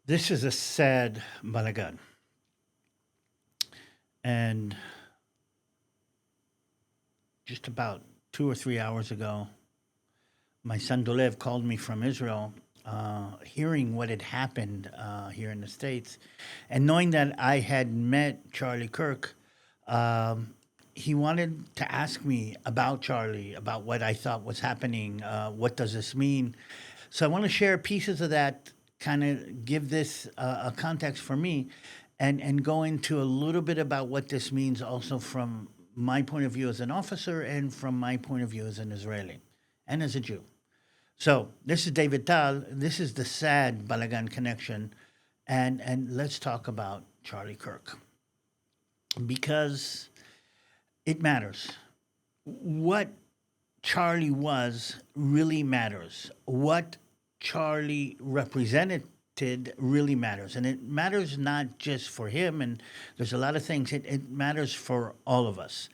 This is a sad Balagan. And just about 2 or 3 hours ago, my son Dolev called me from Israel, hearing what had happened here in the States. And knowing that I had met Charlie Kirk, um, he wanted to ask me about Charlie, about what I thought was happening. What does this mean? So I want to share pieces of that, kind of give this a context for me, and go into a little bit about what this means also from my point of view as an officer and from my point of view as an Israeli and as a Jew. So this is DaviD TaL. This is the sad Balagan connection, and let's talk about Charlie Kirk because it matters. What Charlie was really matters. What Charlie represented really matters. And it matters not just for him, and there's a lot of things, it matters for all of us.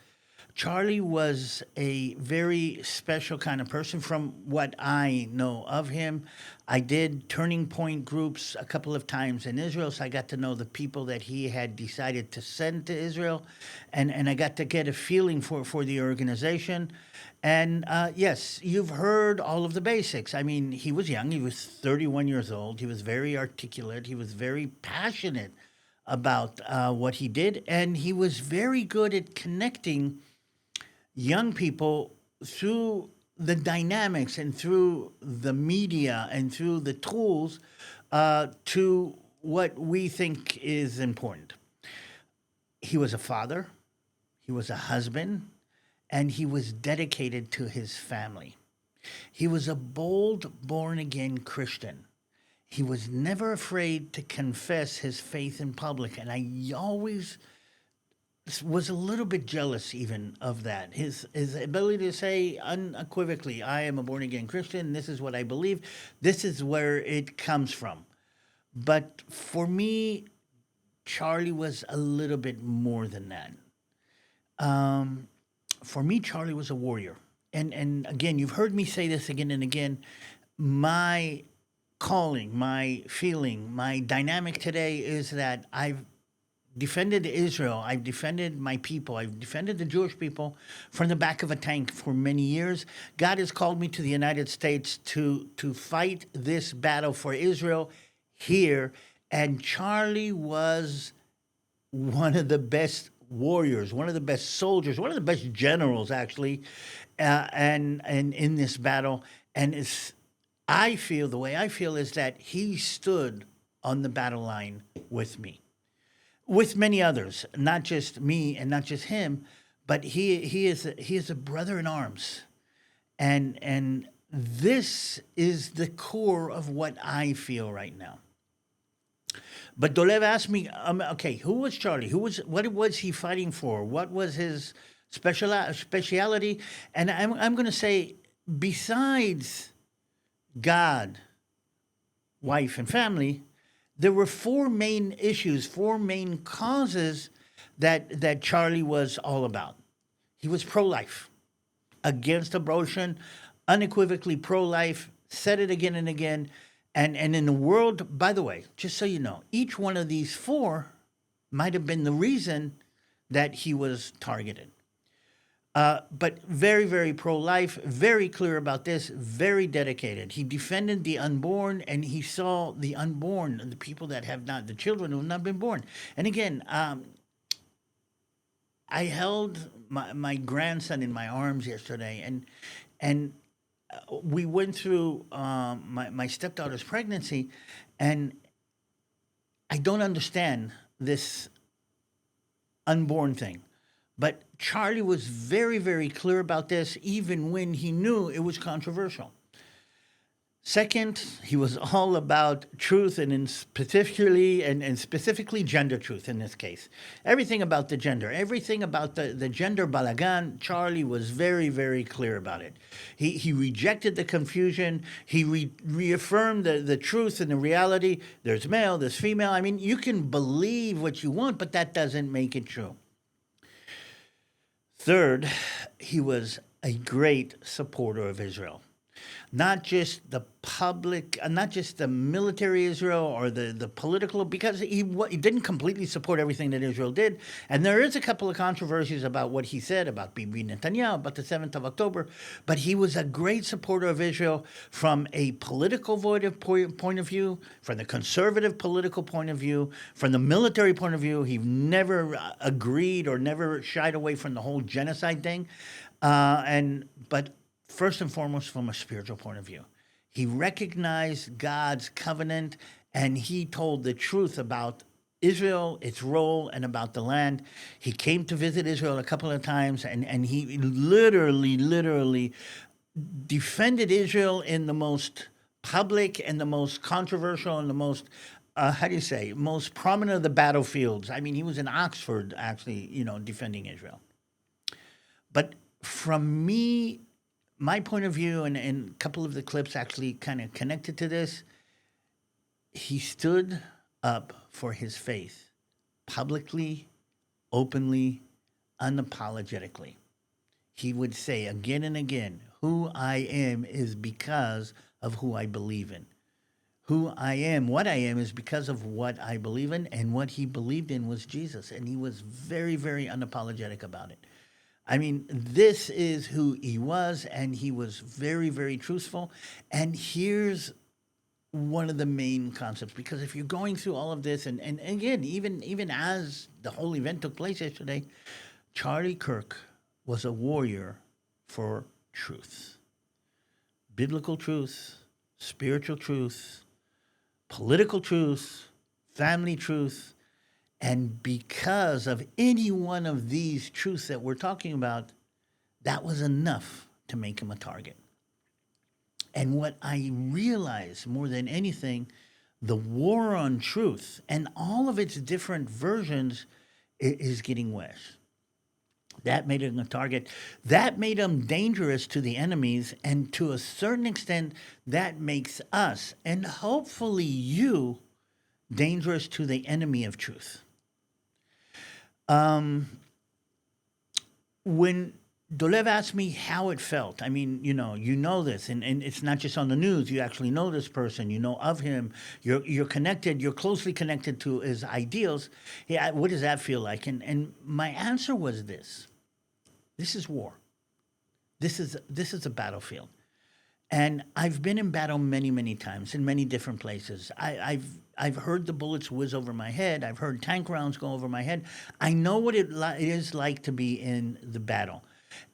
Charlie was a very special kind of person from what I know of him. I did turning point groups a couple of times in Israel, so I got to know the people that he had decided to send to Israel, and I got to get a feeling for the organization. And yes, you've heard all of the basics. I mean, he was young, he was 31 years old, he was very articulate, he was very passionate about what he did, and he was very good at connecting young people through the dynamics and through the media and through the tools to what we think is important. He was a father, he was a husband, and he was dedicated to his family. He was a bold, born again Christian. He was never afraid to confess his faith in public, and I always was a little bit jealous even of that. His ability to say unequivocally, I am a born again Christian, this is what I believe, this is where it comes from. But for me, Charlie was a little bit more than that. Um, for me, Charlie was a warrior. And again, you've heard me say this again and again. My calling, my feeling, my dynamic today is that I've defended Israel. I've defended my people. I've defended the Jewish people from the back of a tank for many years. God has called me to the United States to fight this battle for Israel here. And Charlie was one of the best warriors, one of the best soldiers, one of the best generals, actually, and in this battle. And it's, I feel the way I feel is that he stood on the battle line with many others, not just me and not just him, but he is a brother in arms, and this is the core of what I feel right now. But Dolev asked me, okay, who was Charlie? What was he fighting for? What was his speciality? And I'm going to say, besides God, wife, and family, there were four main issues, four main causes that Charlie was all about. He was pro-life, against abortion, unequivocally pro-life, said it again and again. And in the world, by the way, just so you know, each one of these four might have been the reason that he was targeted. But very, very pro-life, very clear about this, very dedicated. He defended the unborn, and he saw the unborn, the people that have not, the children who have not been born. And again, I held my grandson in my arms yesterday, and we went through my stepdaughter's pregnancy, and I don't understand this unborn thing. But Charlie was very, very clear about this, even when he knew it was controversial. Second, he was all about truth, and and specifically gender truth in this case. Everything about the gender, everything about the gender balagan, Charlie was very, very clear about it. He rejected the confusion. He reaffirmed the truth and the reality. There's male, there's female. I mean, you can believe what you want, but that doesn't make it true. Third, he was a great supporter of Israel. Not just the public, not just the military Israel or the political, because he didn't completely support everything that Israel did. And there is a couple of controversies about what he said about Bibi Netanyahu, about the 7th of October. But he was a great supporter of Israel from a political point of view, from the conservative political point of view, from the military point of view. He never agreed or never shied away from the whole genocide thing. But first and foremost, from a spiritual point of view. He recognized God's covenant, and he told the truth about Israel, its role, and about the land. He came to visit Israel a couple of times, and he literally defended Israel in the most public and the most controversial and the most, most prominent of the battlefields. I mean, he was in Oxford, actually, defending Israel. But from my point of view, and a couple of the clips actually kind of connected to this, he stood up for his faith publicly, openly, unapologetically. He would say again and again, who I am is because of who I believe in. Who I am, what I am, is because of what I believe in, and what he believed in was Jesus. And he was very, very unapologetic about it. I mean, this is who he was, and he was very, very truthful. And here's one of the main concepts, because if you're going through all of this, and again, even as the whole event took place yesterday, Charlie Kirk was a warrior for truth. Biblical truth, spiritual truth, political truth, family truth. And because of any one of these truths that we're talking about, that was enough to make him a target. And what I realized more than anything, the war on truth and all of its different versions is getting worse. That made him a target. That made him dangerous to the enemies. And to a certain extent, that makes us, and hopefully you, dangerous to the enemy of truth. When Dolev asked me how it felt, I mean, you know this, and it's not just on the news. You actually know this person. You know of him. You're connected. You're closely connected to his ideals. Yeah, what does that feel like? And my answer was this: this is war. This is a battlefield. And I've been in battle many, many times in many different places. I've heard the bullets whiz over my head. I've heard tank rounds go over my head. I know what it is like to be in the battle,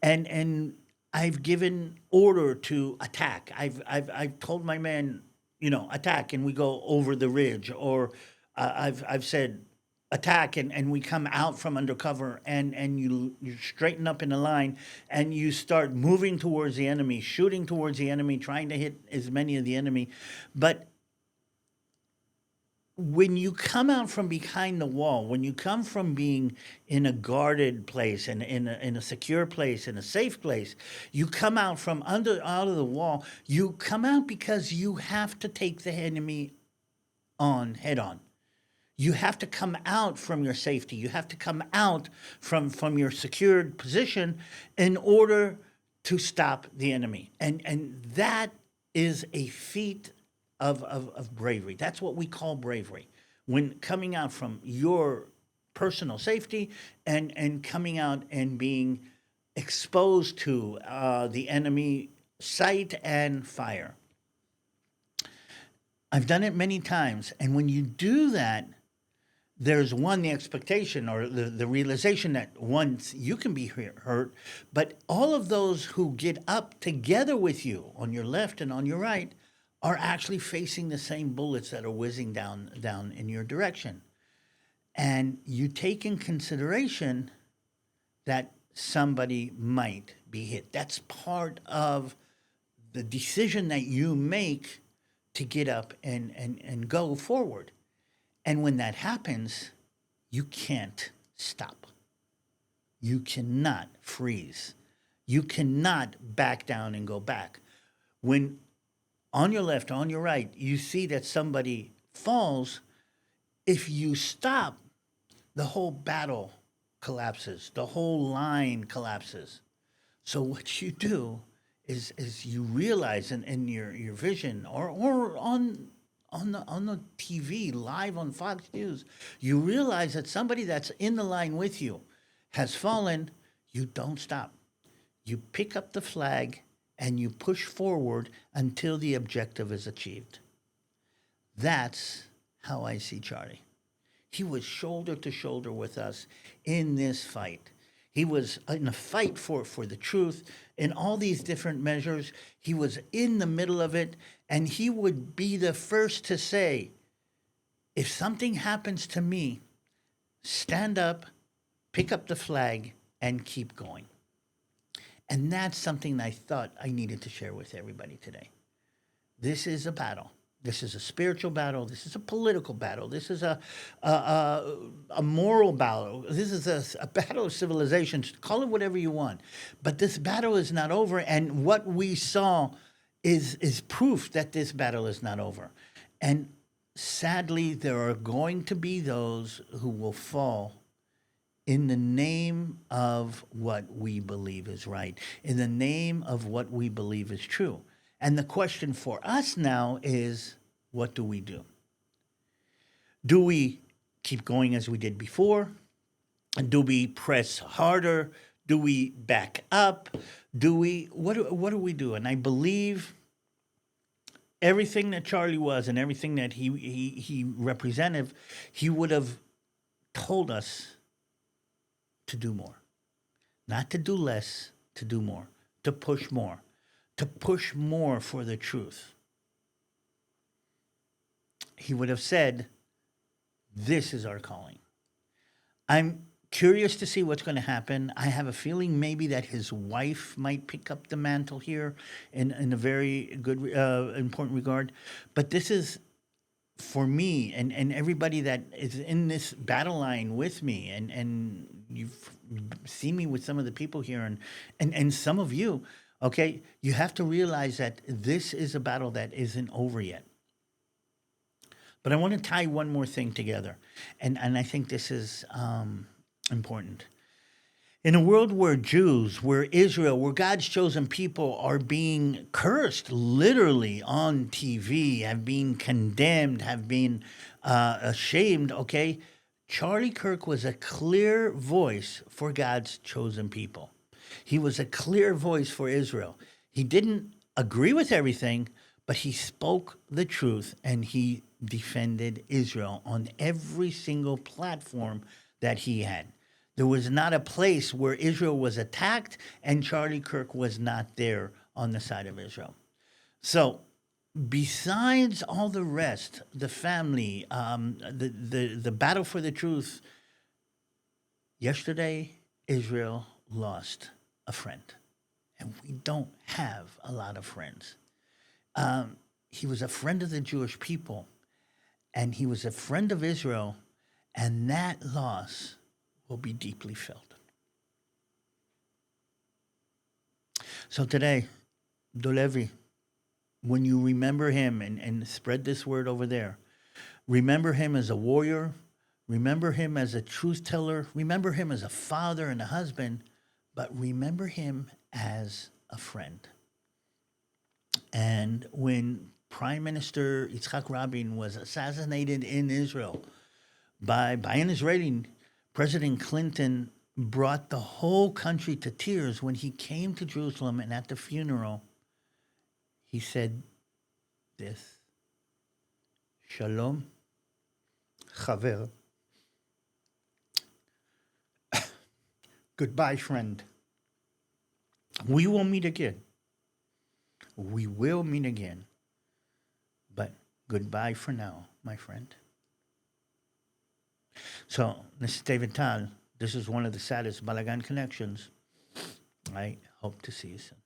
and I've given order to attack. I've told my men, attack, and we go over the ridge, or I've said attack, and we come out from undercover, and you straighten up in a line, and you start moving towards the enemy, shooting towards the enemy, trying to hit as many of the enemy. But when you come out from behind the wall, when you come from being in a guarded place and in a secure place, in a safe place, you come out from out of the wall. You come out because you have to take the enemy on head on. You have to come out from your safety. You have to come out from your secured position in order to stop the enemy. And that is a feat of bravery. That's what we call bravery. When coming out from your personal safety and coming out and being exposed to the enemy sight and fire. I've done it many times. And when you do that, there's the expectation or the realization that once you can be hurt, but all of those who get up together with you on your left and on your right are actually facing the same bullets that are whizzing down in your direction. And you take in consideration that somebody might be hit. That's part of the decision that you make to get up and go forward. And when that happens, you can't stop. You cannot freeze. You cannot back down and go back. When on your left, on your right, you see that somebody falls, if you stop, the whole battle collapses. The whole line collapses. So what you do is you realize in your vision or on the TV live on Fox News, you realize that somebody that's in the line with you has fallen. You don't stop. You pick up the flag and you push forward until the objective is achieved. That's how I see Charlie. He was shoulder to shoulder with us in this fight. He was in a fight for the truth in all these different measures. He was in the middle of it, and he would be the first to say, if something happens to me, stand up, pick up the flag, and keep going. And that's something I thought I needed to share with everybody today. This is a battle. This is a spiritual battle. This is a political battle. This is a moral battle. This is a battle of civilizations. Call it whatever you want. But this battle is not over. And what we saw is proof that this battle is not over. And sadly, there are going to be those who will fall in the name of what we believe is right, in the name of what we believe is true. And the question for us now is, what do we do? Do we keep going as we did before? Do we press harder? Do we back up? What do we do? And I believe everything that Charlie was and everything that he represented, he would have told us to do more. Not to do less, to do more, to push more. To push more for the truth. He would have said, this is our calling. I'm curious to see what's going to happen. I have a feeling maybe that his wife might pick up the mantle here in a very good, important regard. But this is, for me and everybody that is in this battle line with me, and you've seen me with some of the people here and some of you, okay, you have to realize that this is a battle that isn't over yet. But I want to tie one more thing together, and I think this is important. In a world where Jews, where Israel, where God's chosen people are being cursed literally on TV, have been condemned, have been ashamed, okay, Charlie Kirk was a clear voice for God's chosen people. He was a clear voice for Israel. He didn't agree with everything, but he spoke the truth and he defended Israel on every single platform that he had. There was not a place where Israel was attacked and Charlie Kirk was not there on the side of Israel. So besides all the rest, the family, the battle for the truth, yesterday Israel lost a friend. And we don't have a lot of friends. He was a friend of the Jewish people, and he was a friend of Israel, and that loss will be deeply felt. So today, DaviD, when you remember him and spread this word over there, remember him as a warrior, remember him as a truth teller, remember him as a father and a husband, but remember him as a friend. And when Prime Minister Rabin was assassinated in Israel by an Israeli, President Clinton brought the whole country to tears when he came to Jerusalem, and at the funeral, he said this: Shalom Haver. Goodbye, friend. We will meet again. We will meet again. But goodbye for now, my friend. So, this is DaviD TaL. This is one of the saddest Balagan connections. I hope to see you soon.